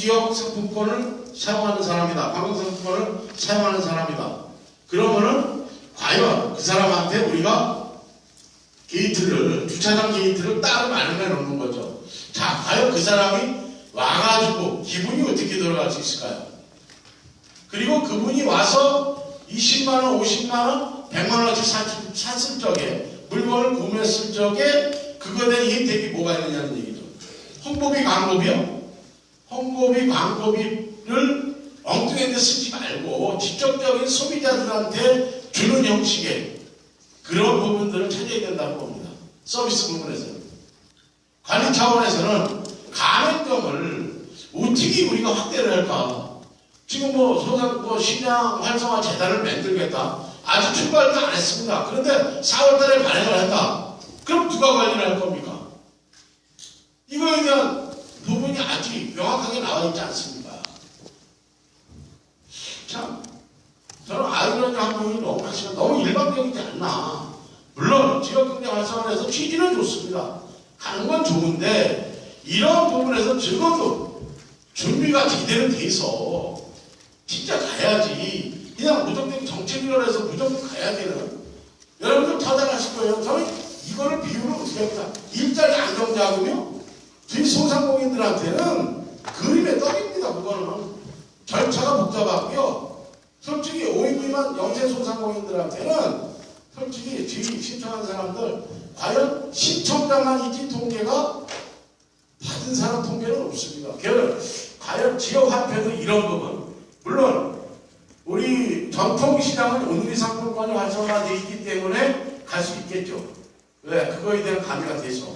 지역 상품권을 사용하는 사람이다. 관광상품권을 사용하는 사람이다. 그러면은 과연 그 사람한테 우리가 게이트를, 주차장 게이트를 따로 마련해 놓는 거죠. 자, 과연 그 사람이 와가지고 기분이 어떻게 들어갈 수 있을까요? 그리고 그분이 와서 20만원, 50만원, 100만원어치 샀을 적에, 물건을 구매했을 적에 그거에 대한 혜택이 뭐가 있느냐는 얘기죠. 홍보비, 광고비요? 홍보비, 광고비를 엉뚱한 데 쓰지 말고 직접적인 소비자들한테 주는 형식의 그런 부분들을 찾아야 된다고 봅니다. 서비스 부분에서는. 관리 차원에서는 가맹점을 어떻게 우리가 확대를 할까? 지금 시장 활성화 재단을 만들겠다. 아직 출발도 안 했습니다. 그런데 4월달에 발행을 한다. 그럼 누가 관리를 할 겁니까? 이거에 대한 부분이 아직 명확하게 나와 있지 않습니까? 참, 저는 아이러니 항목이 너무 일방적이지 않나. 물론 지역경제 활성화에서 취지는 좋습니다. 가는 건 좋은데 이런 부분에서 적어도 준비가 제대로 돼서 진짜 가야지. 그냥 무조건 정책위원회에서 해서 무조건 가야 되는. 여러분들 찾아가실 거예요. 저는 이거를 비유를 어떻게 합니까? 일자리 안정자금이요? 저희 소상공인들한테는 그림의 떡입니다. 그거는 절차가 복잡하고요. 솔직히 5인 미만 영세 소상공인들한테는 솔직히 저희 신청한 사람들 과연 신청자만 있지 통계가 받은 사람 통계는 없습니다. 과연 지역화폐도 이런 부분, 물론 우리 전통시장은 오늘의 상품권이 활성화되어 있기 때문에 갈 수 있겠죠. 왜? 그거에 대한 가미가 돼서.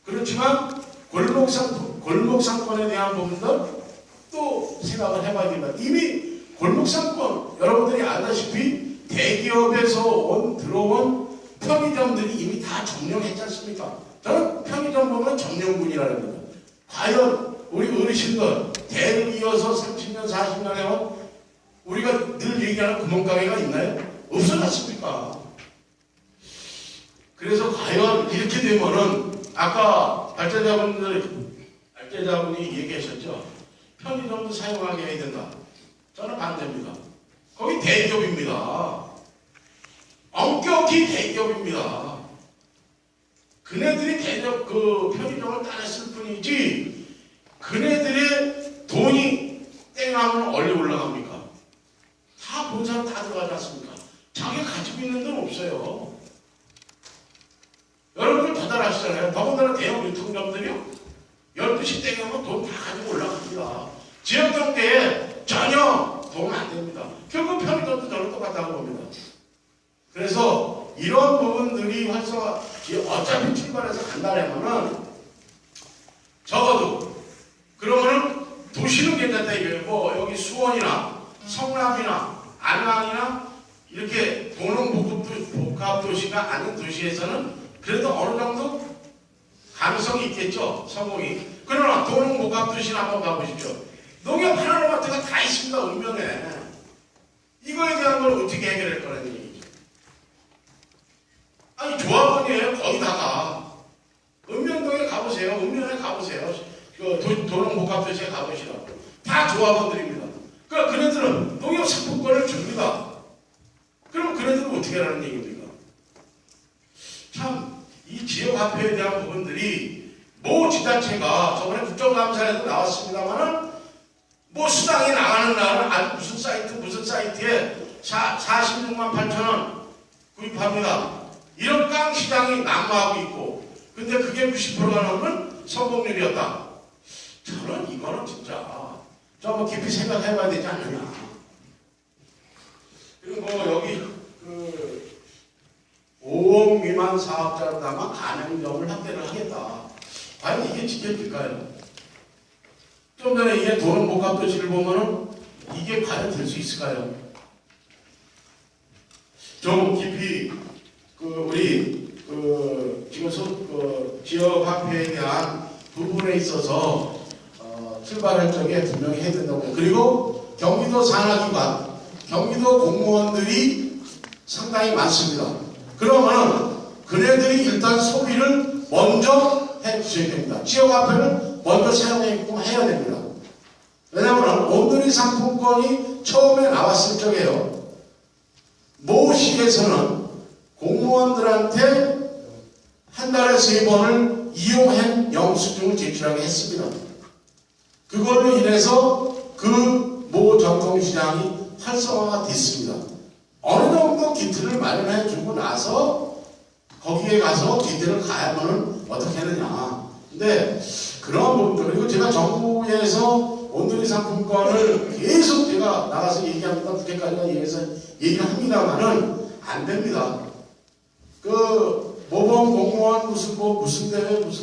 그렇지만 골목상권에 대한 부분도 또 생각을 해봐야 됩니다. 이미 골목상권, 여러분들이 알다시피 대기업에서 들어온 편의점들이 이미 다 점령했지 않습니까? 저는 편의점 보면 점령군이라는 겁니다. 과연 우리 어르신들 대를 이어서 30년, 40년 해온 우리가 늘 얘기하는 구멍가게가 있나요? 없어졌습니까? 그래서 과연 이렇게 되면은 아까 발제자분이 얘기하셨죠? 편의점도 사용하게 해야 된다. 저는 반대입니다. 거기 대기업입니다. 엄격히 대기업입니다. 그네들이 편의점을 따냈을 뿐이지 그네들의 돈이 땡하면 얼리 올라갑니까? 다 본 사람 다 들어가지 않습니까? 자기가 가지고 있는 돈 없어요. 여러분들 다 잘 아시잖아요. 더군다나 대형 유통점들이요. 12시 땡하면 돈 다 가지고 올라갑니다. 지역경제에 전혀 도움 안 됩니다. 결국 편의점도 저는 똑같다고 봅니다. 그래서 이런 부분들이 어차피 출발해서 간다면은 적어도 그러면은 도시는 괜찮다 이거예요. 여기 수원이나 성남이나 안양이나 이렇게 복합도시가 아닌 도시에서는 그래도 어느 정도 가능성이 있겠죠. 성공이. 그러나 도농복합도시나 한번 가보십시오. 농협 하나로마트가 다 있습니다. 읍면에. 이거에 대한 걸 어떻게 해결할 거라는 얘기죠. 아니 조합원이에요. 거의 다가. 읍면동에 가보세요. 읍면에 가보세요. 도농복합도시에 가보시라고. 다 조합원들입니다. 그러니까 그네들은 농협 상품권을 줍니다. 그럼 그네들은 어떻게 하라는 얘기입니까? 참 이 지역화폐에 대한 부분들이 모 지자체가 저번에 국정감사에도 나왔습니다만은 수당이 나가는 날은 무슨 사이트에 46만 8천원 구입합니다. 이런 깡시장이 난무하고 있고 근데 그게 90%가 넘는 성공률이었다. 저는 이거는 진짜 좀 깊이 생각해봐야 되지 않느냐. 그리고 여기 5억 미만 사업자로다가 가맹점을 확대를 하겠다. 과연 이게 지켜질까요? 좀 전에 이게 도농복합도시를 보면은 이게 과연 될 수 있을까요? 좀 깊이 우리 지금 지역 화폐에 대한 부분에 있어서 출발할 적에 분명히 해야 된다고 해요. 그리고 경기도 산하기관, 경기도 공무원들이 상당히 많습니다. 그러면 그네들이 일단 소비를 먼저 해주셔야 됩니다. 지역화폐를 먼저 사용하게끔 해야 됩니다. 왜냐하면 온누리 상품권이 처음에 나왔을 적에요. 모 시에서는 공무원들한테 한 달에 3번을 이용한 영수증을 제출하게 했습니다. 그걸로 인해서 그 모 전통시장이 활성화가 됐습니다. 어느 정도 기틀을 마련해 주고 나서 거기에 가서 기틀을 가야만은 어떻게 하느냐. 근데 그런 부분들, 그리고 제가 정부에서 온누리 상품권을 계속 제가 나가서 얘기합니다. 국회까지가 얘기를 합니다만은 안 됩니다. 그 모범 공무원 무슨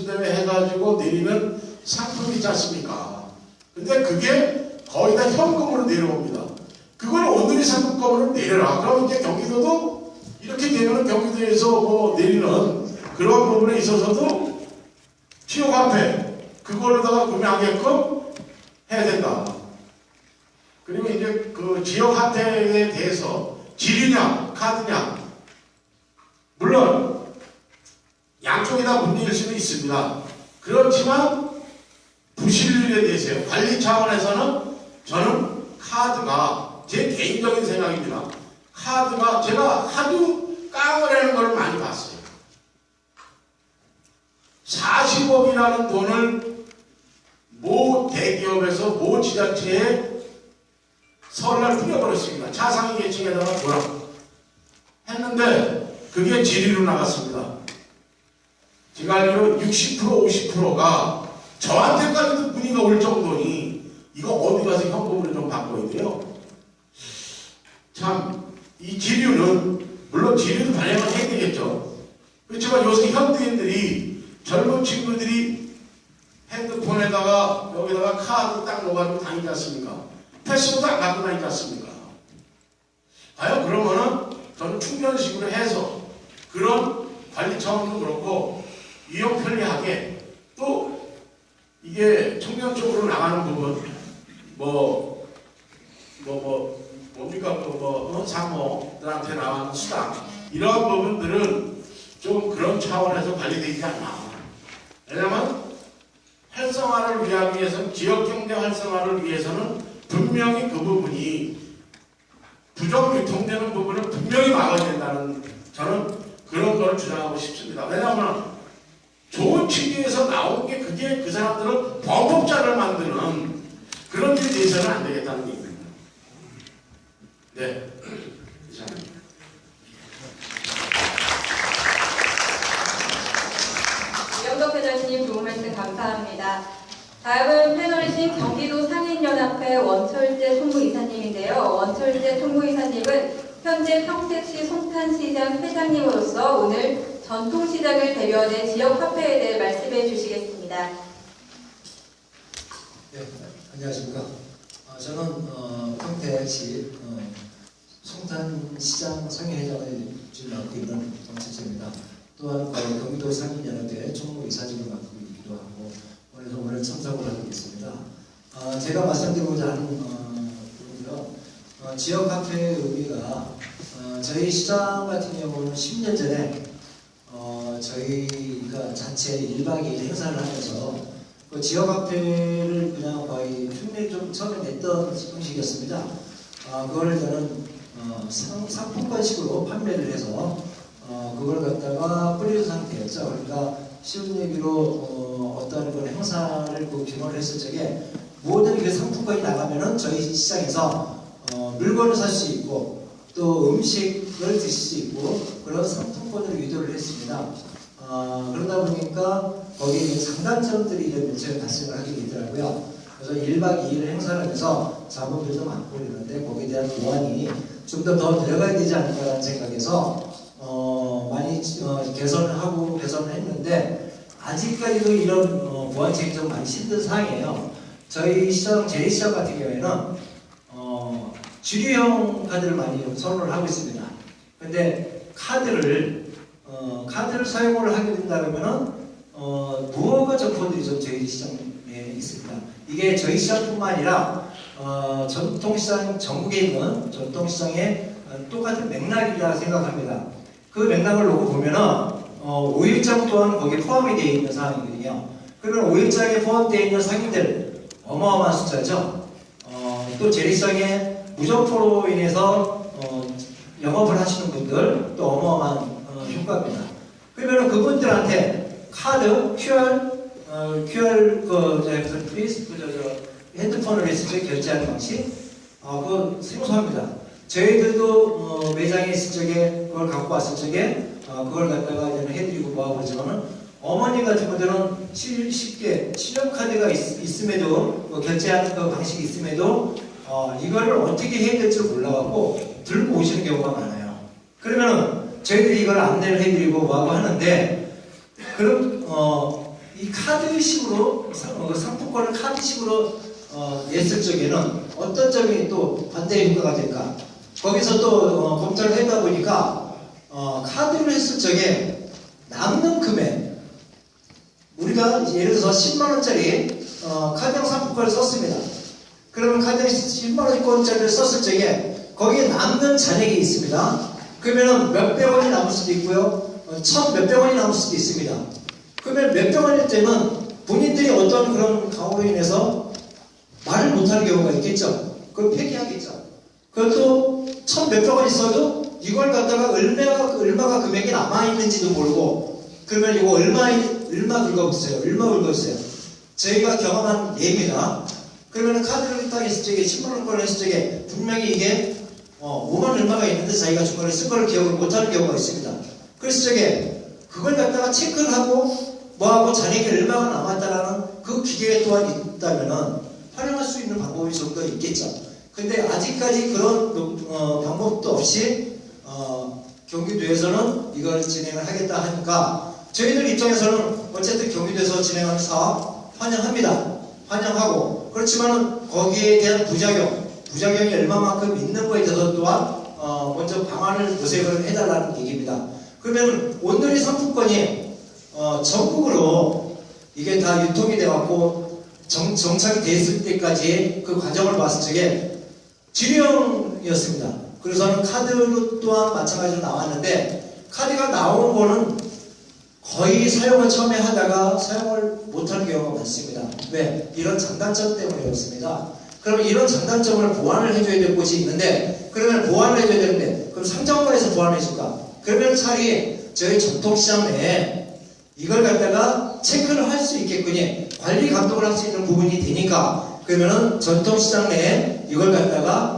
대회 해가지고 내리는 상품이 있지 않습니까? 근데 그게 거의 다 현금으로 내려옵니다. 그걸 온누리 상품권으로 내려라. 그럼 이제 경기도도 이렇게 되면 경기도에서 뭐 내리는 그런 부분에 있어서도 지역화폐 그걸로다가 구매하게끔 해야 된다. 그리고 이제 그 지역화폐에 대해서 지류냐 카드냐, 물론 양쪽이 다 문제일 수는 있습니다. 그렇지만 부실률에 대해서요, 관리 차원에서는 저는 카드가, 제 개인적인 생각입니다. 카드가, 제가 하도 깡을 하는 걸 많이 봤어요. 40억이라는 돈을 모 대기업에서 모 지자체에 설날 뿌려버렸습니다. 차상위 계층에다가 줘라 했는데 그게 지리로 나갔습니다. 제가 알기로 60% 50%가 저한테까지도 문의가 올 정도니 이거 어디 가서 현금으로 좀 바꿔야 돼요. 참 이 지류는 물론 지류도 반영을 해야 되겠죠. 그렇지만 요새 현대인들이, 젊은 친구들이 핸드폰에다가 여기다가 카드 딱 넣어가지고 다니지 않습니까? 패스보드 안 갖고 다니지 않습니까? 과연 그러면은 저는 충전식으로 해서 그런 관리 차원도 그렇고 이용 편리하게, 또 이게 청년 쪽으로 나가는 부분 뭡니까 상모들한테 나가는 수당, 이런 부분들은 좀 그런 차원에서 관리되지 않나. 왜냐하면 활성화를 위하기 위해서는, 지역경제 활성화를 위해서는 분명히 그 부분이 부정 유통되는 부분을 분명히 막아야 된다는, 저는 그런 걸 주장하고 싶습니다. 왜냐하면 좋은 취지에서 나온 게 그게 그 사람들은 범법자를 만드는 그런 일에 대해서는 안 되겠다는 얘기입니다. 네. 이상입니다. 이영덕 회장님 좋은 말씀 감사합니다. 다음은 패널이신 경기도 상인연합회 원철재 총무이사님인데요. 원철재 총무이사님은 현재 평택시 송탄시장 회장님으로서 오늘 전통시장을 대변해 지역화폐에 대해 말씀해 주시겠습니다. 네, 안녕하십니까. 저는 평택시 송탄시장 상인회장을 지금 맡고 있는 원철재입니다. 또한 경기도 상인연합회 총무이사직을 맡고 있기도 하고 오늘 참석을 하고 있습니다. 제가 말씀드리고자 하는 부분은요, 지역화폐의 의미가 저희 시장 같은 경우는 10년 전에 저희가 자체 1박 2일 행사를 하면서 그 지역화폐를 그냥 거의 흉내 좀 처음에 냈던 형식이었습니다. 그걸 저는 상품권식으로 판매를 해서 그걸 갖다가 뿌리는 상태였죠. 그러니까 쉬운 얘기로 어떤 그런 행사를 규모를 했을 적에 모든 그 상품권이 나가면은 저희 시장에서 물건을 살 수 있고 또 음식을 드실 수 있고 그런 상품권을 유도를 했습니다. 그러다 보니까 거기에 있는 장단점들이 몇 차례 발생을 하게 되더라고요. 그래서 1박 2일 행사를 하면서 자본들도 많고 그랬는데 거기에 대한 보완이 좀 더 들어가야 되지 않을까라는 생각에서 많이 개선을 했는데 아직까지도 이런 보완책이 좀 많이 힘든 상황이에요. 저희 시장, 제 시장 같은 경우에는 주류형 카드를 많이 선호를 하고 있습니다. 근데 카드를 사용을 하게 된다면은 무허가 점포들이 좀 저희 시장에 있습니다. 이게 저희 시장뿐만 아니라 전통시장, 전국에 있는 전통시장의 똑같은 맥락이라 생각합니다. 그 맥락을 놓고 보면은 5일장 또한 거기에 포함이 되어 있는 상황이거든요. 그러면 5일장에 포함되어 있는 상인들 어마어마한 숫자죠. 또 재래시장에 무점포로 인해서 영업을 하시는 분들 또 어마어마한 효과입니다. 그러면 그분들한테 카드, QR 핸드폰으로 했을 때 결제하는 방식 그거 생소합니다. 저희들도 매장에 있을 적에 그걸 갖고 왔을 적에 그걸 갖다가 이제 해드리고 뭐하고 그러지만은 어머님 같은 분들은 쉽게 신용카드가 있음에도 결제하는 그 방식이 있음에도 이거를 어떻게 해야 될지 몰라갖고 들고 오시는 경우가 많아요. 그러면 저희들이 이걸 안내를 해드리고 뭐하고 하는데 그럼 이 카드식으로 상품권을 카드식으로 냈을 적에는 어떤 점이 또 반대 효과가 될까? 거기서 또 검토를 해다 보니까 카드를 했을 적에 남는 금액 우리가 예를 들어서 10만원짜리 카드형 상품권을 썼습니다. 그러면 카드형 10만원짜리를 썼을 적에 거기에 남는 잔액이 있습니다. 그러면 몇백 원이 남을 수도 있고요. 몇백 원이 남을 수도 있습니다. 그러면 몇백 원일 때는 본인들이 어떤 그런 강으로 인해서 말을 못하는 경우가 있겠죠. 그걸 폐기하겠죠. 그것도 몇백 원 있어도 이걸 갖다가 얼마가 금액이 남아있는지도 모르고 그러면 이거 얼마 긁어보세요. 얼마 긁어주세요. 저희가 경험한 예입니다. 그러면 카드를 딱 했을 적에 10만원권을 했을 적에 분명히 이게 5만 얼마가 있는데 자기가 중간에 쓴 걸 기억을 못하는 경우가 있습니다. 그랬을 적에 그걸 갖다가 체크를 하고 뭐하고 잔액이 얼마가 남았다라는 그 기계가 또한 있다면은 활용할 수 있는 방법이 좀 더 있겠죠. 근데 아직까지 그런 방법도 없이 경기도에서는 이걸 진행을 하겠다 하니까 저희들 입장에서는 어쨌든 경기도에서 진행하는 사업 환영합니다. 환영하고 그렇지만은 거기에 대한 부작용이 얼마만큼 있는 거에 대해서 또한 먼저 방안을 모색을 해달라는 얘기입니다. 그러면 오늘의 상품권이 전국으로 이게 다 유통이 돼갖고 정착이 됐을 때까지 그 과정을 봤을 적에 지령이었습니다. 그래서는 카드 또한 마찬가지로 나왔는데 카드가 나온 거는 거의 사용을 처음에 하다가 사용을 못하는 경우가 많습니다. 왜? 이런 장단점 때문에 그렇습니다. 그럼 이런 장단점을 보완을 해줘야 될 곳이 있는데 그러면 보완을 해줘야 되는데 그럼 상점가에서 보완해줄까? 그러면 차라리 저희 전통시장 내에 이걸 갖다가 체크를 할 수 있겠거니 관리 감독을 할 수 있는 부분이 되니까 그러면은 전통시장 내에 이걸 갖다가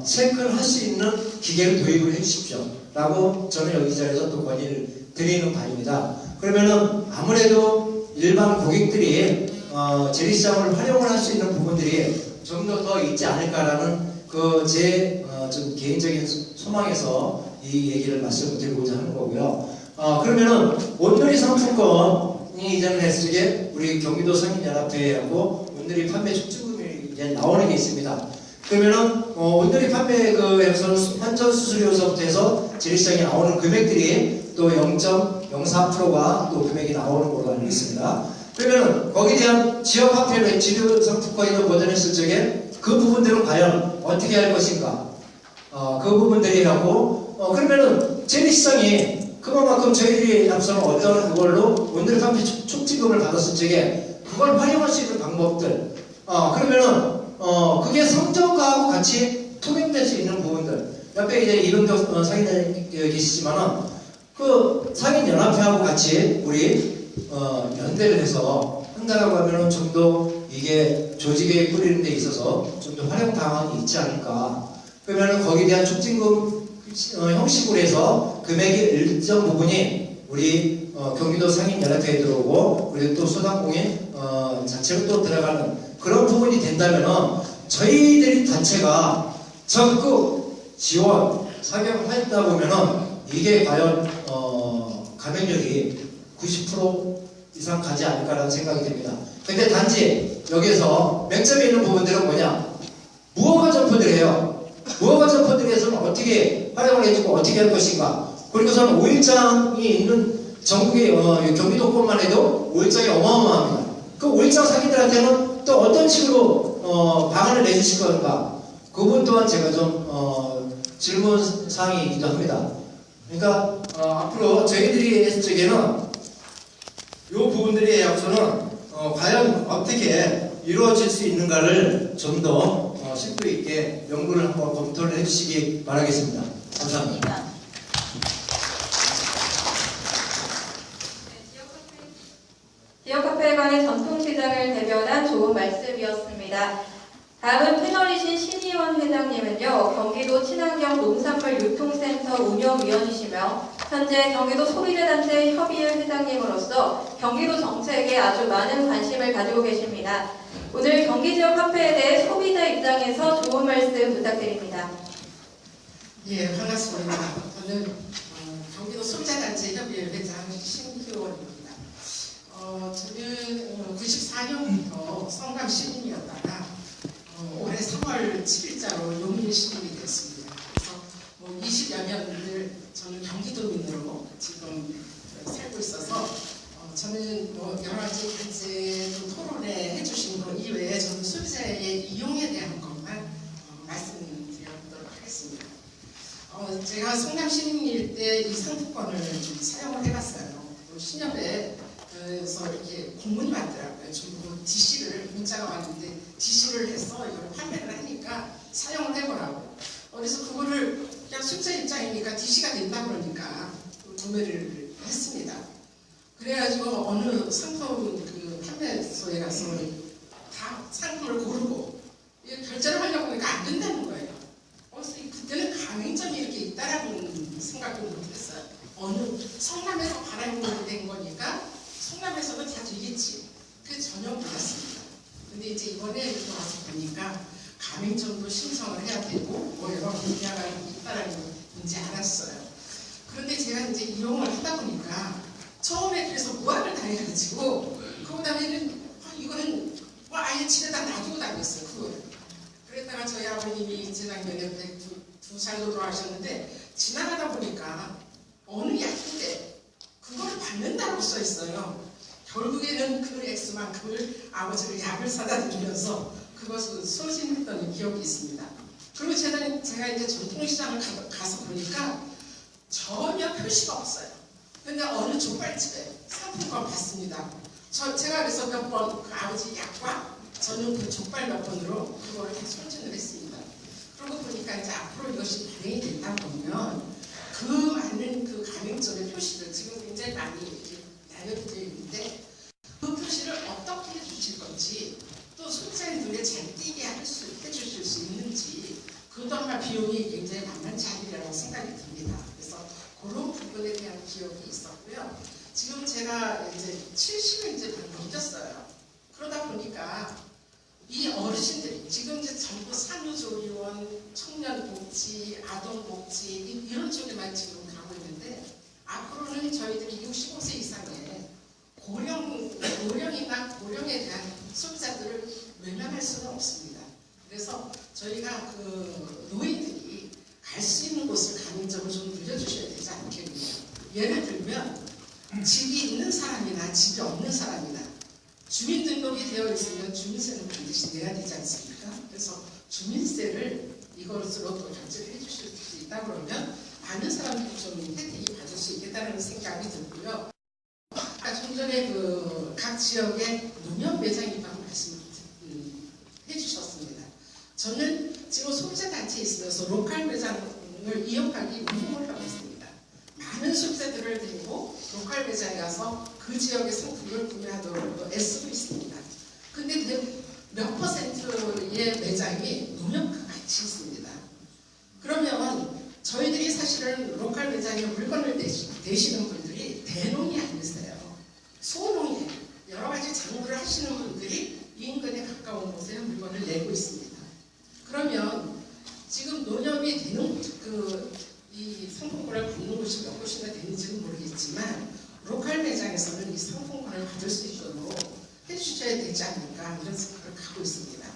체크를 할 수 있는 기계를 도입을 해주십시오 라고 저는 여기 자리에서 또 건의를 드리는 바입니다. 그러면은 아무래도 일반 고객들이 재래시장을 활용을 할 수 있는 부분들이 좀 더 있지 않을까라는 그 제 좀 개인적인 소망에서 이 얘기를 말씀드리고자 하는 거고요. 그러면은 온누리 상품권이 이전에 했을 때 우리 경기도 상인연합회하고 온누리 판매 촉진금이 이제 나오는 게 있습니다. 그러면은 온누리 판매 그에서는 환전 수수료서부터 해서 재래시장에 나오는 금액들이 또 0.04%가 또 금액이 나오는 걸로 알고 있습니다. 그러면은 거기에 대한 지역화폐로 지류 상품권이든 뭐든 했을 적에 그 부분들은 과연 어떻게 할 것인가? 그 부분들이라고 그러면은 재래시장이 그만큼 저희들이 앞서는 어떤 그걸로 온누리 판매 촉진금을 받았을 적에 그걸 활용할 수 있는 방법들 그러면은 그게 상점가하고 같이 통용될 수 있는 부분들 옆에 이제 이병덕 상인장님 계시지만은 그 상인연합회하고 같이 우리 연대를 해서 한다라고 하면은 좀 더 이게 조직에 꾸리는 데 있어서 좀 더 활용 방안이 있지 않을까. 그러면은 거기에 대한 촉진금 형식으로 해서 금액의 일정 부분이 우리 경기도 상인연합회에 들어오고 그리고 또 소상공인 자체로 또 들어가는 그런 부분이 된다면은 저희들이 단체가 적극 지원 사격을 했다 보면은 이게 과연 감행률이 90% 이상 가지 않을까라는 생각이 듭니다. 근데 단지 여기서 맹점이 있는 부분들은 뭐냐? 무허가 점포들이에요. 무허가 점포들에서는 어떻게 활용을 해주고 어떻게 할 것인가? 그리고서는 5일장이 있는 전국의 경기도권만 해도 5일장이 어마어마합니다. 그 5일장 상인들한테는 또 어떤 식으로 방안을 내주실 건가? 그 부분 또한 제가 좀 질문 사항이기도 합니다. 그러니까 앞으로 저희들이 했을 적에는 이 부분들에 앞서는 과연 어떻게 이루어질 수 있는가를 좀 더 심도 있게 연구를 한번 검토를 해주시기 바라겠습니다. 감사합니다. 지역카페에 관해 전통시장을 대변한 좋은 말씀이었습니다. 다음은 패널이신 신희원 회장님은요, 경기도 친환경 농산물 유통센터 운영위원이시며 현재 경기도 소비자단체 협의회 회장님으로서 경기도 정책에 아주 많은 관심을 가지고 계십니다. 오늘 경기지역 카페에 대해 소비자 입장에서 좋은 말씀 부탁드립니다. 예, 반갑습니다. 저는 경기도 소비자단체 협의회 회장 신희원입니다. 저는 94년부터 성남 시민이었다가 올해 3월 7일자로 용인 시민이 됐습니다. 그래서 20여 년을 저는 경기도민으로 지금 살고 있어서 저는 여러 가지 이제 토론회 해주신 것 이외에 저는 소비자의 이용에 대한 것만 말씀드려보도록 하겠습니다. 제가 성남 시민일 때 이 상품권을 좀 사용을 해봤어요. 신협에서 이렇게 공문이 왔더라고요. 전부 DC를 문자가 왔는데 DC를 해서 이걸 판매를 하니까 사용을 해보라고. 그래서 그거를 그냥 소비자 입장이니까 DC가 된다 그러니까 구매를 했습니다. 그래가지고 어느 상품 그 판매소에 가서 다 상품을 고르고 결제를 하려고 하니까 안 된다는 거예요. 그래서 그때는 가맹점이 이렇게 있다라는 생각도 못했어요. 어느 성남에서 발행된 거니까 성남에서는 다 되겠지. 그게 전혀 몰랐습니다. 근데 이제 이번에 와서 보니까 가맹점도 신청을 해야 되고 여러 분야가 있다라는 걸 이제 알았어요. 그런데 제가 이제 이용을 하다 보니까 처음에 그래서 무학을 당해가지고 그 다음에는 이거는 아예 집에다 놔두고 다녔어요. 그거를. 그랬다가 저희 아버님이 재작년에 102살로 돌아가셨는데 지나가다 보니까 어느 약국에 그걸 받는다고 써 있어요. 결국에는 그 액수만큼을 아버지를 약을 사다 드리면서 그것을 소진했던 기억이 있습니다. 그리고 제가 이제 전통시장을 가서 보니까 전혀 표시가 없어요. 근데 어느 족발집에 상품권 받습니다. 제가 그래서 몇 번 그 아버지 약과 저는 그 족발 몇 번으로 그거를 소진을 했습니다. 그러고 보니까 이제 앞으로 이것이 발행이 된다 보면 그 많은 그 가맹점의 표시를 지금 굉장히 많이 이렇게 나열되어 있는데 그 표시를 어떻게 해주실 건지 또 소비자의 눈에 잘 띄게 해주실 수 있는지 그 또한 비용이 굉장히 만만치 않으리라고 생각이 듭니다. 그래서 그런 부분에 대한 기억이 있었고요. 지금 제가 이제 70을 이제 넘겼어요. 그러다 보니까 이 어르신들이 지금 이제 전부 산후조리원, 청년복지, 아동복지 이런 쪽에만 지금 가고 있는데 앞으로는 저희들이 65세 이상의 고령이나 고령에 대한 소비자들을 외면할 수는 없습니다. 그래서 저희가 그 노인들이 갈 수 있는 곳을 가맹점을 좀 늘려주셔야 되지 않겠느냐. 예를 들면 집이 있는 사람이나 집이 없는 사람이나 주민등록이 되어 있으면 주민세는 반드시 내야 되지 않습니까? 그래서 주민세를 이것으로 또 결제를 해주실 수 있다 그러면 많은 사람들이 좀 혜택이 받을 수 있겠다는 생각이 들고요. 아까 좀 전에 그 각 지역의 농협 매장 있다고 말씀을 해주셨습니다. 저는 지금 소비자단체에 있으면서 로컬 매장을 이용하기 운동을 하고 있습니다. 많은 소비자들을 데리고 로컬 매장에 가서 그 지역의 상품을 구매하도록 애쓰고 있습니다. 근데 몇 퍼센트의 매장이 농협과 같이 있습니다. 그러면 저희들이 사실은 로컬 매장에 물건을 내시는 분들이 대농이 아니세요. 소농이에요. 여러 가지 작물을 하시는 분들이 인근에 가까운 곳에 물건을 내고 있습니다. 그러면 지금 농협이 되는 이 상품권을 받는 곳이 몇 곳이나 되는지는 모르겠지만 로컬 매장에서는 이 상품권을 받을 수 있도록 해주셔야 되지 않을까 이런 생각을 갖고 있습니다.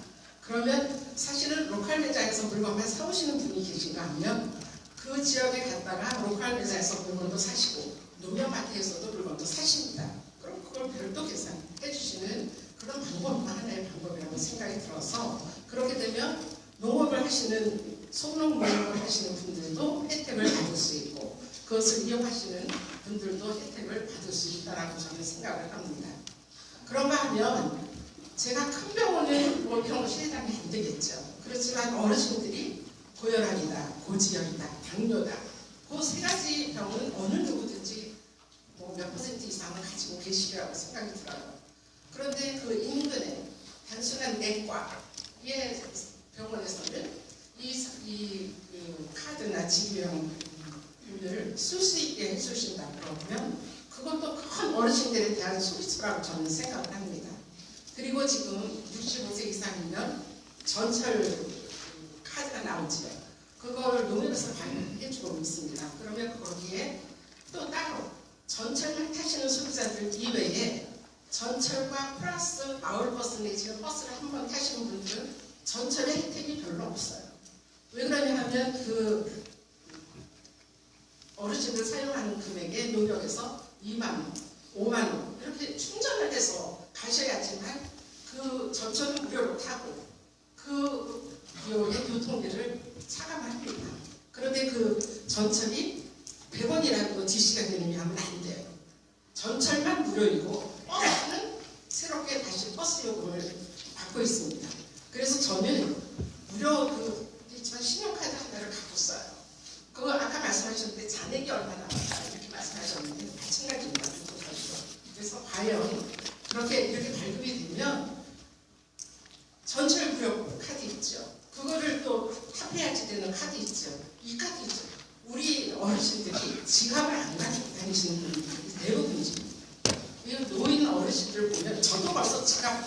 그러면 사실은 로컬 매장에서 물건만 사오시는 분이 계신가 하면 그 지역에 갔다가 로컬 매장에서 물건도 사시고 농협마트에서도 물건도 사십니다. 그럼 그걸 별도 계산해 주시는 그런 방법도 하나의 방법이라고 생각이 들어서 그렇게 되면 농업을 하시는 소농농업을 하시는 분들도 혜택을 받을 수 있고 그것을 이용하시는 분들도 혜택을 받을 수 있다라고 저는 생각을 합니다. 그런가 하면 제가 큰 병원은 뭐 이런 거 시행하면 안 되겠죠. 그렇지만 어르신들이 고혈압이다, 고지혈이다, 당뇨다, 그 세 가지 병은 어느 누구든지 뭐 몇 % 이상은 가지고 계시리라고 생각이 들어요. 그런데 그 인근에 단순한 내과의 병원에서는 그 카드나 지병을 쓸 수 있게 해주신다 그러면 그것도 큰 어르신들에 대한 소비수라고 저는 생각을 합니다. 그리고 지금 65세 이상이면 전철 카드가 나오지요. 그걸 농협에서 발행해주고 있습니다. 그러면 거기에 또 따로 전철만 타시는 소비자들 이외에 전철과 플러스 마을버스 내지는 버스를 한번 타시는 분들은 전철의 혜택이 별로 없어요. 왜 그러냐 하면 그 어르신들 사용하는 금액에 농협에서 2만 원, 5만 원 이렇게 충전을 해서 가셔야지만 그 전철을 무료로 타고 그 비용의 교통비를 차감합니다. 그런데 그 전철이 100원이라도 DC가 되느냐 하면 안 돼요. 전철만 무료이고 버스는 새롭게 다시 버스 요금을 받고 있습니다. 그래서 저는 무료 있지만 신용카드 하나를 갖고 써요. 그거 아까 말씀하셨는데 잔액이 얼마나 이렇게 말씀하셨는데 마찬가지입니다. 그래서 과연 이렇게 발급이 되면 전철 무료 카드 있죠. 그거를 또 탑해야지 되는 카드 있죠. 이 카드 있죠. 우리 어르신들이 지갑을 안 가지고 다니시는 분들이 대부분이십니다. 노인 어르신들 보면 저도 벌써 지갑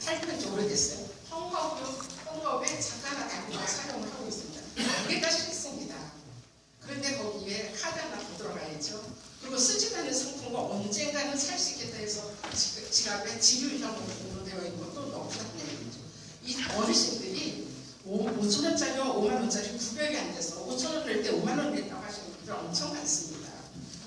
탈건 지 오래됐어요. 헝겊에 잠깐 갖고 사용을 하고 있습니다. 2개까지 했습니다. 그런데 거기에 카드 하나 더 들어가야죠. 그리고 쓰지도 않은 상품과 언젠가는 살 수 있겠다 해서 지갑에 지류형으로 되어 있는 것도 넣고 다녀야죠. 이 어르신들이 5,000원짜리와 5만원짜리 구별이 안 돼서 5,000원 낼 때 5만원 냈다고 하시는 분들 엄청 많습니다.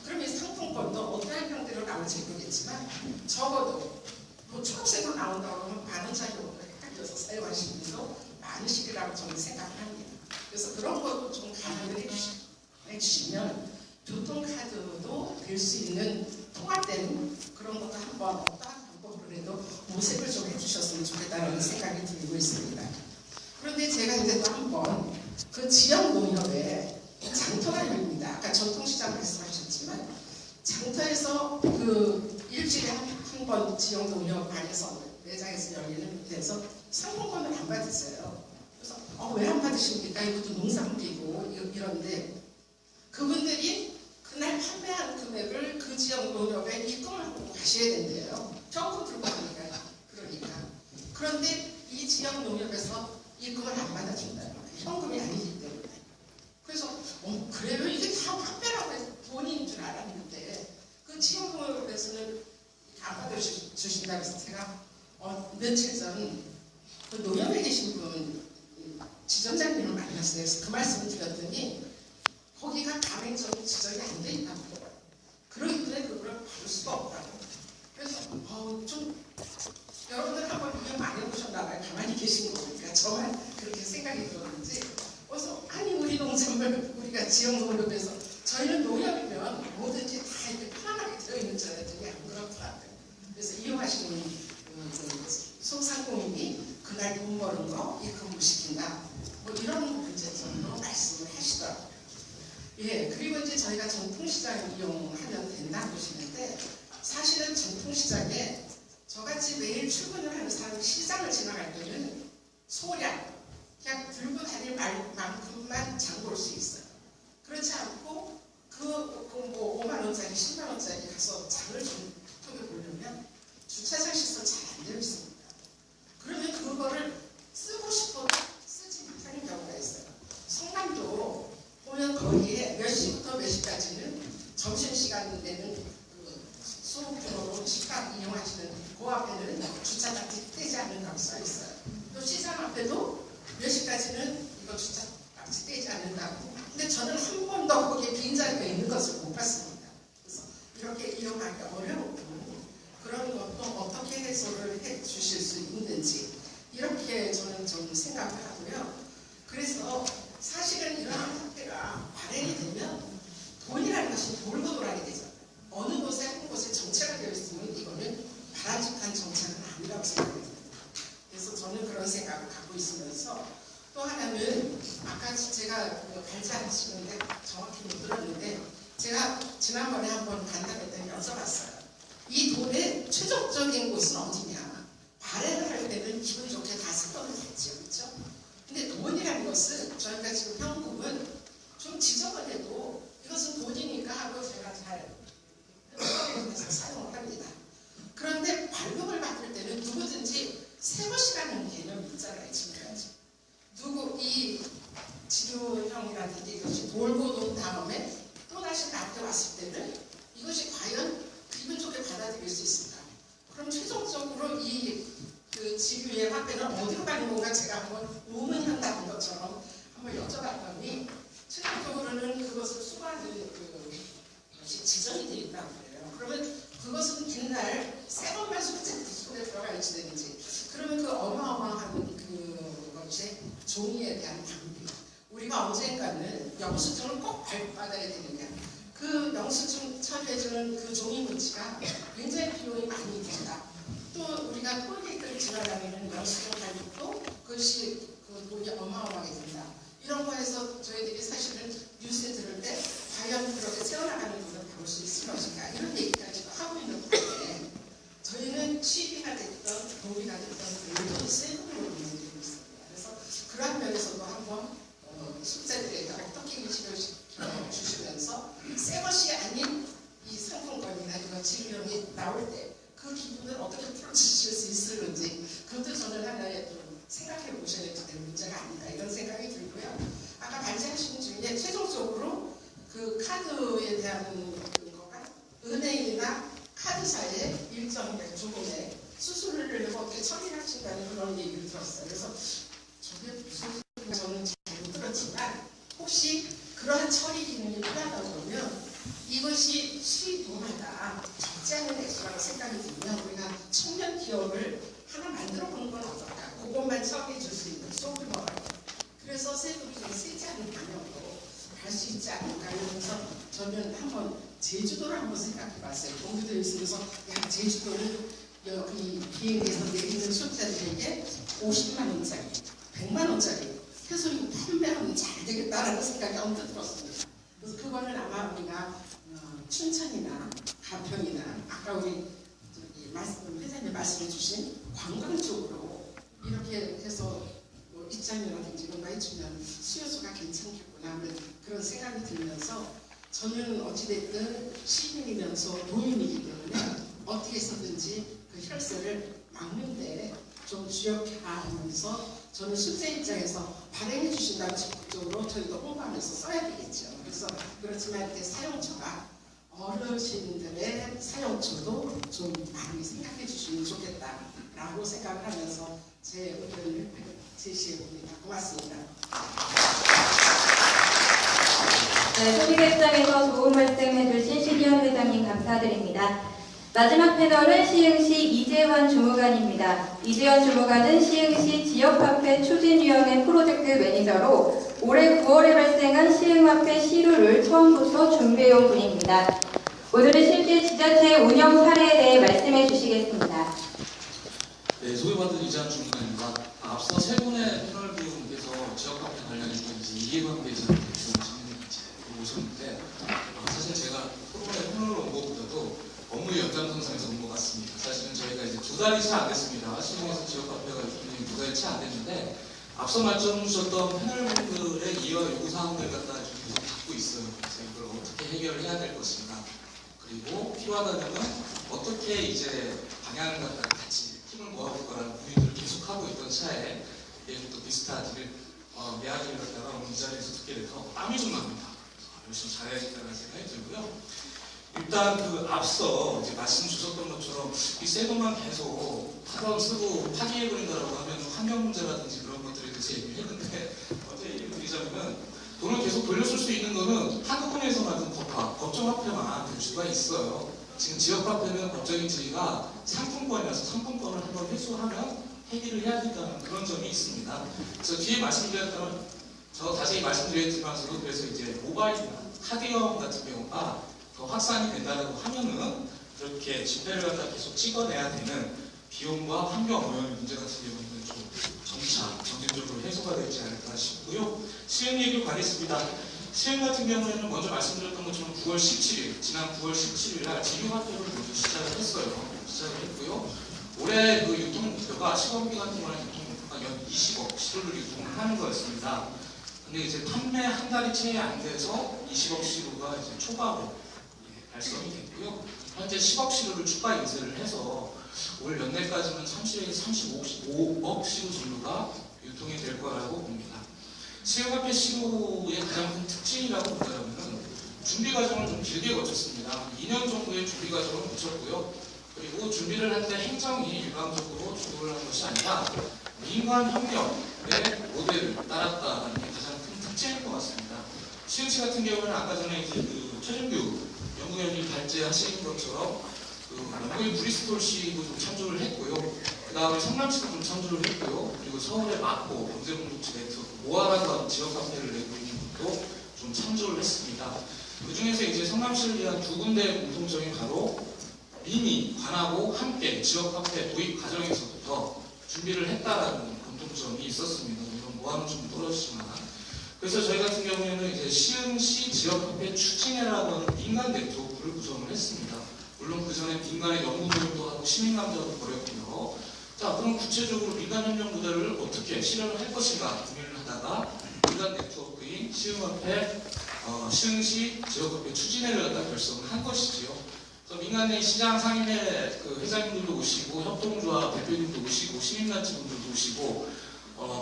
그럼 이 상품권도 어떠한 형태로 나올지 모르겠지만 적어도 뭐 초록색으로 나온다고 하면 만원짜리 헷갈려서 사용하시는 분도 많으시리라고 저는 생각을 합니다. 그래서 그런 것도 좀 가능을 해주시면 교통카드도 될 수 있는 통합된 그런 것도 한번 어떠한 방법으로라도 모색을 좀 해주셨으면 좋겠다는 생각이 들고 있습니다. 그런데 제가 이제 또 한번 그 지역 농협에 장터가 열립니다. 아까 전통시장 말씀하셨지만 장터에서 그 일주일에 한 번 지역 농협 안에서 매장에서 열리는 데서 상품권을 안 받으세요. 그래서 왜 안 받으십니까? 이것도 농산물이고 이런데 그분들이 그날 판매한 금액을 그 지역 농협에 입금을 하고 가셔야 된대요. 현금 들고 가니까. 그런데 이 지역 농협에서 입금을 안 받아준다는 거예요. 현금이 아니기 때문에. 그래서 그래요? 이게 다 판매라고 해서 돈인 줄 알았는데 그 지역 농협에서는 안 받아주신다고 해서 제가 며칠 전 그 농협에 계신 분 지점장님을 만났어요. 그래서 그 말씀을 드렸더니 거기가 가맹점이 지정이 안 돼 있다고 그러더라고요. 그러기 때문에 그걸 받을 수가 없다고. 그래서 좀 여러분들 한번 이용 많이 해보셨나봐요. 가만히 계신 거니까 저만 그렇게 생각이 들었는지. 그래서 아니 우리 농산물 우리가 지역 농협에서 저희는 농협이면 뭐든지 다 이렇게 편안하게 들어있는 줄 알았더니 안 그렇더라고요. 그래서 이용하시는 소상공인이 그날 돈 버는 거 입금시킨다. 뭐 이런 문제점으로 말씀을 하시더라고요. 예, 그리고 이제 저희가 전통시장 이용하면 된다고 하시는데 사실은 전통시장에 저같이 매일 출근을 하는 사람이 시장을 지나갈 때는 소량 그냥 들고 다닐 만큼만 장 볼 수 있어요. 그렇지 않고 뭐 5만원짜리 10만원짜리 가서 장을 좀 보려면 주차장 시설 잘 안 되어 있습니다. 그러면 그거를 쓰고 싶어도 쓰지 못하는 경우가 있어요. 성남도 보면 거기에 몇 시부터 몇 시까지는 점심시간 내는 그 수업으로 식당 이용하시는 그 앞에는 주차장 떼지 않는다고 써있어요. 또 시장 앞에도 몇 시까지는 이거 주차장 떼지 않는다고. 근데 저는 한 번도 거기에 빈자리가 있는 것을 못 봤습니다. 그래서 이렇게 이용하기가 어려웠고 그런 것도 어떻게 해소를 해 주실 수 있는지 이렇게 저는 좀 생각을 하고요. 그래서 사실은 이런 사태가 발행이 되면 돈이라는 것이 돌고 돌아야 되잖아요. 어느 곳에 한 곳에 정체가 되어 있으면 이거는 바람직한 정체는 아니라고 생각합니다. 그래서 저는 그런 생각을 갖고 있으면서 또 갈지 않으시는데 정확히 못 들었는데 제가 지난번에 한번 간담회때 여쭤봤어요. 이 돈의 최종적인 곳은 어디냐? 발행을 할 때는 기분 좋게 다 쓰도록 했죠. 그렇죠? 근데 돈이라는 것은 저희가 지금 현금은 좀 지저분해도 이것은 돈이니까 하고 제가 잘 해서 사용을 합니다. 그런데 발급을 받을 때는 누구든지 새 것이라는 개념이 있잖아요. 지금까지. 누구 이 지류형이라든지 이것이 돌고 돈 다음에 또다시 나한테 왔을 때는 이것이 과연 기분 좋게 받아들일 수 있을까? 그럼 최종적으로 그 지류의 화폐는 어디로 가는 건가 제가 한번 의문한다는 것처럼 한번 여쭤봤더니 최종적으로는 그것을 수거하는 것이 지정이 되어 있다고 그래요. 그러면 그것은 옛날 새 것만 속에 들어갈지 되는지 그러면 그 어마어마한 그것이 종이에 대한 낭비. 우리가 언젠가는 영수증을 꼭 발급받아야 되느냐. 그 영수증 처리해주는 그 종이 문치가 굉장히 비용이 많이 든다. 또 우리가 톨게이트를 지나다니는 영수증 발급도 그것이 그 돈이 어마어마하게 든다. 이런 거에서 저희들이 사실은 뉴스에 들을 때 과연 그렇게 세워나가는 돈을 담을 수 있을 것인가 이런 얘기까지도 하고 있는 건데 저희는 취비가 됐던 도비가 됐던 모든 세금으로 운영되고 있습니다. 그래서 그런 면에서도 한번 숙자들에게 어떻게 인식을 주시면서 새 것이 아닌 이 상품권이나 이런 지급력이 나올 때 그 기분을 어떻게 풀어주실 수 있을는지 그것도 저는 하나의 좀 생각해 보셔야 될 문제가 아닌가 이런 생각이 들고요. 아까 발제하신 중에 최종적으로 그 카드에 대한 거가 은행이나 카드사의 일정의 조금의 수수료를 내고 어떻게 처리를 하신다는 그런 얘기를 들었어요. 그래서 저게 무슨 저는 잘 못 들었지만 혹시 그러한 처리 기능이 필요하다고 그러면 이것이 시도마다 적지 않은 액수라고 생각이 들면 우리가 청년 기업을 하나 만들어 보는 건 어떨까? 그것만 처리해 줄 수 있는 소규모가 그래서 세금이 좀 세지 않은 방향으로 갈 수 있지 않을까 이러면서 저는 한번 제주도를 한번 생각해 봤어요. 경기도에 있으면서 야 제주도는 여기 비행기에서 내리는 소비자들에게 50만 원짜리, 100만 원짜리 해서 이거 판매하면 잘 되겠다라는 생각이 언뜻 들었습니다. 그래서 그거는 아마 우리가 춘천이나 가평이나 아까 우리 회장님 말씀해 주신 관광 쪽으로 이렇게 해서 뭐 입장료라든지 이런 거 해주면 수요수가 괜찮겠구나 하는 그런 생각이 들면서 저는 어찌됐든 시민이면서 도민이기 때문에 어떻게 해서든지 그 혈세를 막는데 좀 주력하면서 저는 숙제 입장에서 발행해 주신다고 적극적으로 저희도 홍보하면서 써야 되겠죠. 그래서 그렇지만 이렇게 사용처가 어르신들의 사용처도 좀 많이 생각해 주시면 좋겠다라고 생각을 하면서 제 의견을 제시해 봅니다. 고맙습니다. 네, 소비객장에서 좋은 말씀 해주신 신희원 회장님 감사드립니다. 마지막 패널은 시흥시 이재환 주무관입니다. 이재환 주무관은 시흥시 지역화폐 추진위원회 프로젝트 매니저로 올해 9월에 발생한 시흥화폐 시루를 처음부터 준비해온 분입니다. 오늘은 실제 지자체 운영 사례에 대해 말씀해 주시겠습니다. 네, 소개받은 이재환 주무관입니다. 앞서 세 분의 패널 비용께서 지역화폐 관련해서 이해관계 대해서 오셨는데 사실 제가 프로그램 패널로 온 것보다도 업무 연장선상에서 온 것 같습니다. 사실은 저희가 이제 2달이 채 안 됐습니다. 시흥에서 지역화폐가 있는 2달이 채 안 됐는데 앞서 말씀 주셨던 패널분들의 이와 요구사항들 갖다 계속 받고 있어요. 그래서 이걸 어떻게 해결을 해야 될 것인가 그리고 필요하다면 어떻게 이제 방향을 갖다가 같이 힘을 모아볼 거라는 고민들을 계속 하고 있던 차에 또 비슷한 이야기를 갖다가 오늘 이 자리에서 듣게 돼서 땀이 좀 납니다. 열심히 잘해야겠다는 생각이 들고요. 일단 그 앞서 이제 말씀 주셨던 것처럼 이 새 돈만 계속 하던 쓰고 파기해버린다라고 하면 환경 문제라든지 그런 것들에 대해서 얘기를 했는데 어제 얘기를 드리자면 돈을 계속 돌려줄 수 있는 거는 한국은행에서 만든 법정화폐만 될 수가 있어요. 지금 지역화폐는 법적인 지위가 상품권이라서 상품권을 한번 회수하면 해결을 해야 된다는 그런 점이 있습니다. 그래서 뒤에 말씀드렸다면 저 다시 말씀드렸지만서도 그래서 이제 모바일이나 카드형 같은 경우가 더 확산이 된다고 하면은 그렇게 지폐를 갖다 계속 찍어내야 되는 비용과 환경 오염 문제 같은 경우는 좀 점차 점진적으로 해소가 되지 않을까 싶고요. 시흥 얘기로 가겠습니다. 시흥 같은 경우에는 먼저 말씀드렸던 것처럼 9월 17일, 지난 9월 17일 날 지유화폐를 모두 시작을 했어요. 시작을 했고요. 올해 그 유통목표가 시범기 같은 경우는 유통목표가 연 20억 시루를 유통을 하는 거였습니다. 근데 이제 판매 한 달이 채 안 돼서 20억 시루가 이제 초과로 달성이 됐고요. 현재 10억 시루를 추가 인쇄를 해서 올 연내까지는 35억 시루 정도가 유통이 될 거라고 봅니다. 시흥화폐 시루의 가장 큰 특징이라고 본다면 준비 과정을 좀 길게 거쳤습니다. 2년 정도의 준비 과정을 거쳤고요. 그리고 준비를 할 때 행정이 일방적으로 주도를 한 것이 아니라 민간 협력의 모델을 따랐다는 게 가장 큰 특징일 것 같습니다. 시흥시 같은 경우는 아까 전에 이제 그 최준규 연구위원이 발제하신 것처럼 그 영국의 브리스톨시도 좀 참조를 했고요. 그 다음에 성남시도 좀 참조를 했고요. 그리고 서울의 마포 경제공동체 네트워크 모아라고 하는 지역 카페를 내고 있는 것도 좀 참조를 했습니다. 그 중에서 이제 성남시를 위한 두 군데의 공통점이 바로 이미 관하고 함께 지역 카페 도입 과정에서부터 준비를 했다라는 공통점이 있었습니다. 이런 모아는 좀 떨어지지만. 그래서 저희 같은 경우에는 이제 시흥시 지역 카페 추진회라고 하는 민간 네트워크를 구성을 했습니다. 물론 그 전에 민간의 연구 모임도 하고 시민 감자도 벌였고요. 자, 그럼 구체적으로 민간 협력 모델을 어떻게 실현을 할 것인가 고민을 하다가 민간 네트워크인 시흥화폐 시흥시 지역화폐 추진회를 갖다 결성을 한 것이지요. 그래서 민간의 시장 상인회 그 회장님들도 오시고 협동조합 대표님도 오시고 시민단체분들도 오시고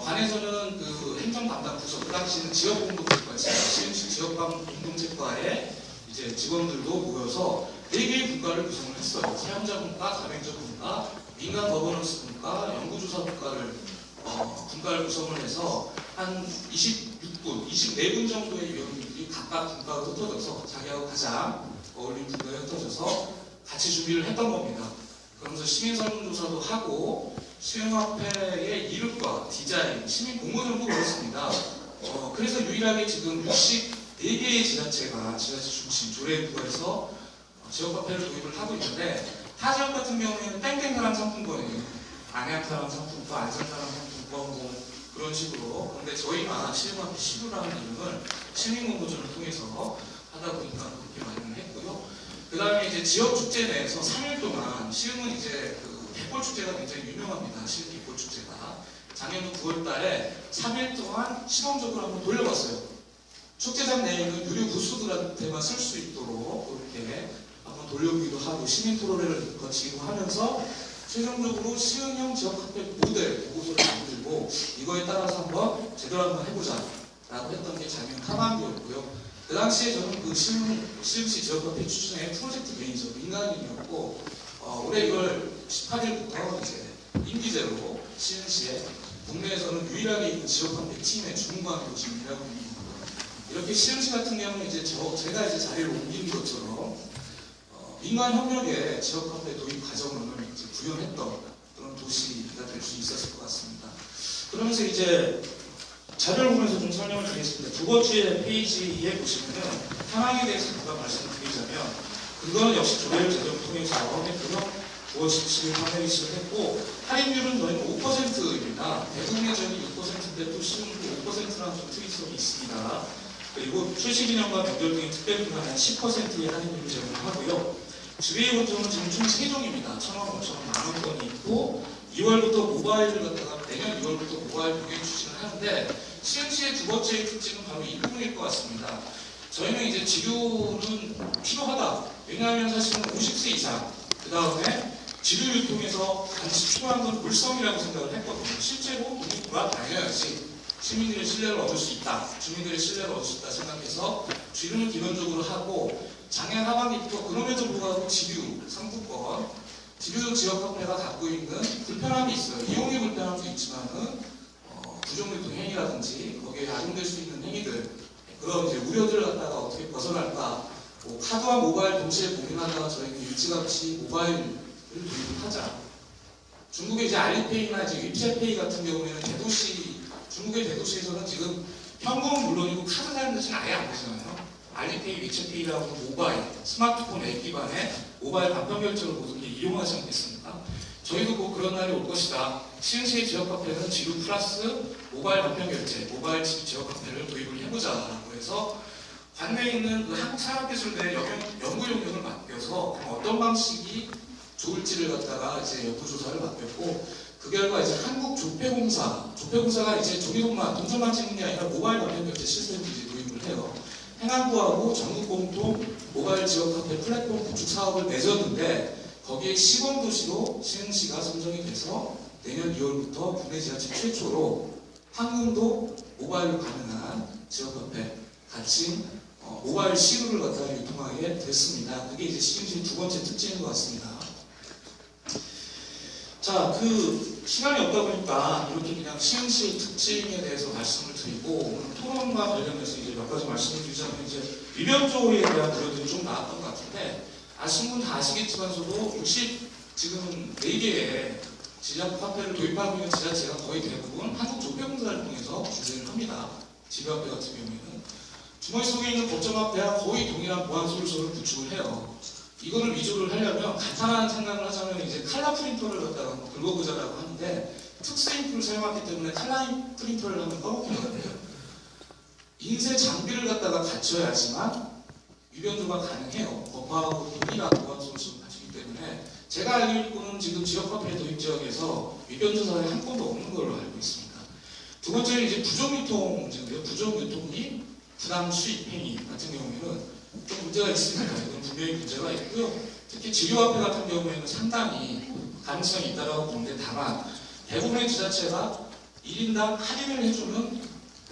관에서는 그 행정 담당 부서 그 당시에는 지역공동체과 시흥시 지역공동체과에 이제 직원들도 모여서 4개의 분과를 구성을 했어요. 사용자 분과, 가맹자 분과, 민간 거버넌스 분과, 연구조사 분과를 분과를 구성을 해서 한 26분, 24분 정도의 위원님들이 각각 분과가 흩어져서 자기하고 가장 어울리는 분과에 흩어져서 같이 준비를 했던 겁니다. 그러면서 시민 설문조사도 하고 시흥화폐의 이름과 디자인, 시민 공모전도 벌였습니다. 그래서 유일하게 지금 64개의 지자체가 지자체 중심 조례부에서 지역화폐를 도입을 하고 있는데 타 지역 같은 경우에는 땡땡사랑 상품권이에요. 안양사랑 상품권, 안산사랑 상품권 뭐 그런 식으로. 그런데 저희가 시흥화폐 시루라는 이름을 시민공모전을 통해서 하다 보니까 그렇게 마련을 했고요. 그 다음에 이제 지역축제 내에서 3일 동안 시흥은 이제 그 갯벌축제가 굉장히 유명합니다. 시흥 갯벌축제가. 작년 9월 달에 3일 동안 시범적으로 한번 돌려봤어요. 축제장 내에 있는 유료 부스들한테만 쓸 수 있도록 그렇게 한번 돌려보기도 하고 시민 토론회를 거치기도 하면서 최종적으로 시흥형 지역 카페 모델 보고서를 만들고 이거에 따라서 한번 제대로 한번 해보자 라고 했던 게 작년 하반기였고요. 그 당시에 저는 그 시흥시 지역 카페 추진의 프로젝트 매니저 민간인이었고 올해 1월 18일부터 이제 임기제로 시흥시에 국내에서는 유일하게 있는 지역 카페 팀의 주무관으로 지금 일하고 있는 거예요. 이렇게 시흥시 같은 경우는 이제 제가 이제 자리를 옮긴 것처럼 민간 협력의 지역 카페 도입 과정을 이제 구현했던 그런 도시가 될 수 있었을 것 같습니다. 그러면서 이제 자료를 보면서 좀 설명을 드리겠습니다. 두 번째 페이지에 보시면은 현황에 대해서 누가 말씀을 드리자면 그거는 역시 조례를 제정을 통해서 했고요. 9월 17일 판매를 시작했고 할인율은 저희는 5%입니다. 대부분의 지역이 6%인데 또 시흥도 5%라는 좀 특이성이 있습니다. 그리고 출시기념과 명절 등의 특별 기간에 10%의 할인율을 제공하고요. 주의 원점은 지금 총 3종입니다. 1,000원, 5,000원, 만원권이 있고 2월부터 모바일을 갖다가 내년 2월부터 모바일 병행 추진을 하는데 시흥시의 두 번째 특징은 바로 이 부분일 것 같습니다. 저희는 이제 지류는 필요하다. 왜냐하면 사실은 50세 이상 그 다음에 지류 유통에서 반드시 필요한 건 물성이라고 생각을 했거든요. 실제로 돈이 돌아다녀야지 시민들의 신뢰를 얻을 수 있다. 주민들의 신뢰를 얻을 수 있다 생각해서 지류는 기본적으로 하고 작년 하반기부터 그럼에도 불구하고 지류, 상품권, 지류 지역 카페가 갖고 있는 불편함이 있어요. 이용의 불편함도 있지만은 부정유통 행위라든지 거기에 악용될 수 있는 행위들 그런 이제 우려들을 갖다가 어떻게 벗어날까 뭐 카드와 모바일 동시에 고민하다가 저희는 일찌감치 모바일을 도입을 하자. 중국의 이제 알리페이나 이제 위챗페이 같은 경우에는 중국의 대도시에서는 지금 현금은 물론이고 카드 사용 대신 아예 안 되잖아요. 알리페이, 위챗페이라고 모바일, 스마트폰 앱 기반의 모바일 간편 결제를 모두 이용하지 않겠습니까? 저희도 꼭 그런 날이 올 것이다. 시흥시의 지역 카페는 지루 플러스 모바일 간편 결제, 모바일 지역 카페를 도입을 해보자라고 해서 관내에 있는 그 한국산업기술대 연구 용역을 맡겨서 어떤 방식이 좋을지를 갖다가 이제 연구조사를 맡겼고, 그 결과 이제 한국조폐공사가 이제 종이동만 동전만 찍는 게 아니라 모바일 간편 결제 시스템을 이제 도입을 해요. 행안부하고 전국 공통 모바일 지역 카페 플랫폼 구축 사업을 내줬는데, 거기에 시범도시로 시흥시가 선정이 돼서 내년 2월부터 국내 지자체 최초로 황금도 모바일로 가능한 지역 카페 같이 모바일 시루를 갖다가 유통하게 됐습니다. 그게 이제 시흥시 두 번째 특징인 것 같습니다. 자, 그 시간이 없다 보니까 이렇게 그냥 시흥시 특징에 대해서 말씀을 드리고, 오늘 토론과 관련해서 이제 몇 가지 말씀을 드리자면, 이제 위변조에 대한 우려들이 좀 나왔던 것 같은데, 아시는 분 다 아시겠지만서도 지금 4개의 지역 카페를 도입하고 있는 지자체가 거의 대부분 한국조폐공사를 통해서 구제를 합니다. 지역카페 같은 경우에는 주머니 속에 있는 법정카페와 거의 동일한 보안 솔루션을 구축을 해요. 이거를 위조를 하려면 간단한 생각을 하자면 이제 칼라 프린터를 갖다가 긁어보자라고 하는데, 특수 잉크를 사용하기 때문에 칼라 프린터를 하면 꺼먹게 되거든요. 인쇄 장비를 갖다가 갖춰야지만 위변조가 가능해요. 법하고 동일한 보안 솔루션을 갖추기 때문에, 제가 알고 있고는 지금 지역 카페 도입 지역에서 위변조 사례 한 건도 없는 걸로 알고 있습니다. 두 번째는 이제 부정유통 문제인데요. 부정유통이 부당 수입 행위 같은 경우에는 좀 문제가 있습니다. 이건 분명히 문제가 있고요. 특히 지료화폐 같은 경우에는 상당히 가능성이 있다고 보는데, 다만 대부분의 지자체가 1인당 할인을 해주는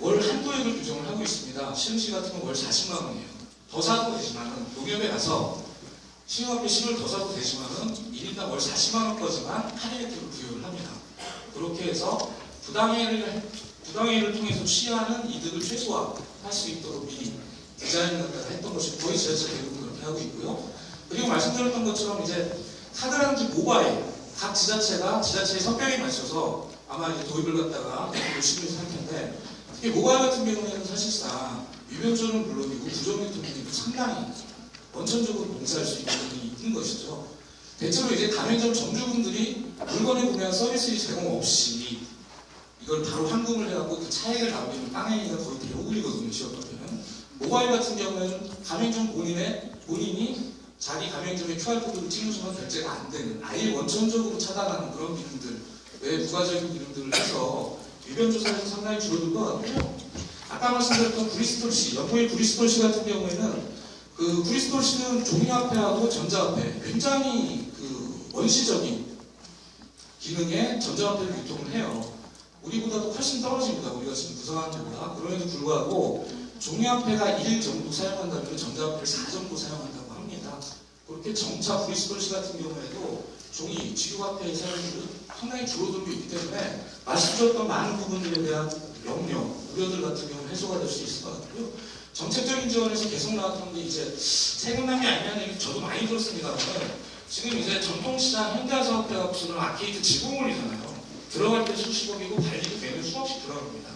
월 한도액을 규정을 하고 있습니다. 시흥시 같은 건 월 40만 원이에요. 더 사도 되지만은, 농협에 가서 시흥화폐 실을 더 사도 되지만은 1인당 월 40만 원까지만 할인 혜택을 부여를 합니다. 그렇게 해서 부당행위를 통해서 취하는 이득을 최소화할 수 있도록 미리 디자인을 갖다가 했던 것이 거의 지자체 대부분 그렇게 하고 있고요. 그리고 말씀드렸던 것처럼 이제 카드라든지 모바일, 각 지자체의 성격에 맞춰서 아마 이제 도입을 갖다가 열심히 할 텐데, 특히 모바일 같은 경우에는 사실상 위변조는 물론이고 부정유통도 상당히 원천적으로 봉사할 수 있는 부분이 있는 것이죠. 대체로 이제 가맹점 점주분들이 물건을 구매한 서비스 제공 없이 이걸 바로 환금을 해갖고 그 차액을 남기는 빵행위가 거의 대부분이거든요. 지역카페는. 모바일 같은 경우에는 가맹점 본인이 자기 가맹점의 QR코드를 찍는 순간 결제가 안 되는, 아예 원천적으로 차단하는 그런 기능들, 외 부가적인 기능들을 해서 위변조사에서 상당히 줄어든 것 같고요. 아까 말씀드렸던 브리스톨시, 영국의 브리스톨시 같은 경우에는 그 브리스톨시는 종이화폐하고 전자화폐, 굉장히 그 원시적인 기능의 전자화폐를 유통을 해요. 우리보다도 훨씬 떨어집니다. 우리가 지금 구성하는 데보다. 그럼에도 불구하고 종이화폐가 1 정도 사용한다면 전자화폐를 4 정도 사용한다고 합니다. 그렇게 정차 브리스톨시 같은 경우에도 종이, 지류화폐의 사용률은 상당히 줄어들고 있기 때문에 말씀드렸던 많은 부분들에 대한 염려, 우려들 같은 경우는 해소가 될 수 있을 것 같고요. 정책적인 지원에서 계속 나왔던 게 이제 세금납이 아니냐는 얘기 저도 많이 들었습니다만, 지금 이제 전통시장 현대사업회 갖고서는 아케이드 지붕을이잖아요. 들어갈 때 수십억이고 관리도 매년 수억씩 들어갑니다.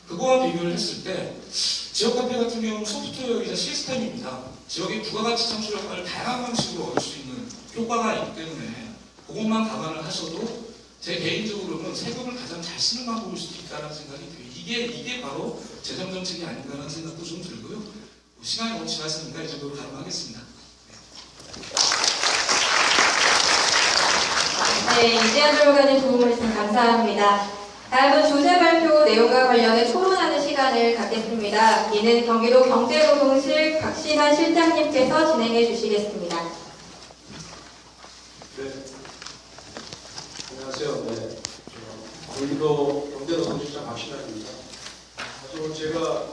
그거와 비교를 했을 때 지역카페 같은 경우는 소프트웨어이자 시스템입니다. 지역의 부가가치 창출 효과를 다양한 방식으로 얻을 수 있는 효과가 있기 때문에 그것만 감안을 하셔도 제 개인적으로는 세금을 가장 잘 쓰는 방법일 수도 있다는 생각이 들어요. 이게 바로 재정정책이 아닌가라는 생각도 좀 들고요. 시간이 너무 지났으니까 이 정도로 가름하겠습니다. 네, 이재한 주무관님 좋은 말씀 감사합니다. 다음은 조세 발표 내용과 관련해 토론하는 시간을 갖겠습니다. 이는 경기도 경제노동실 박신환 실장님께서 진행해 주시겠습니다. 네. 안녕하세요. 네. 경기도 경제노동실장 박신환입니다. 오늘 제가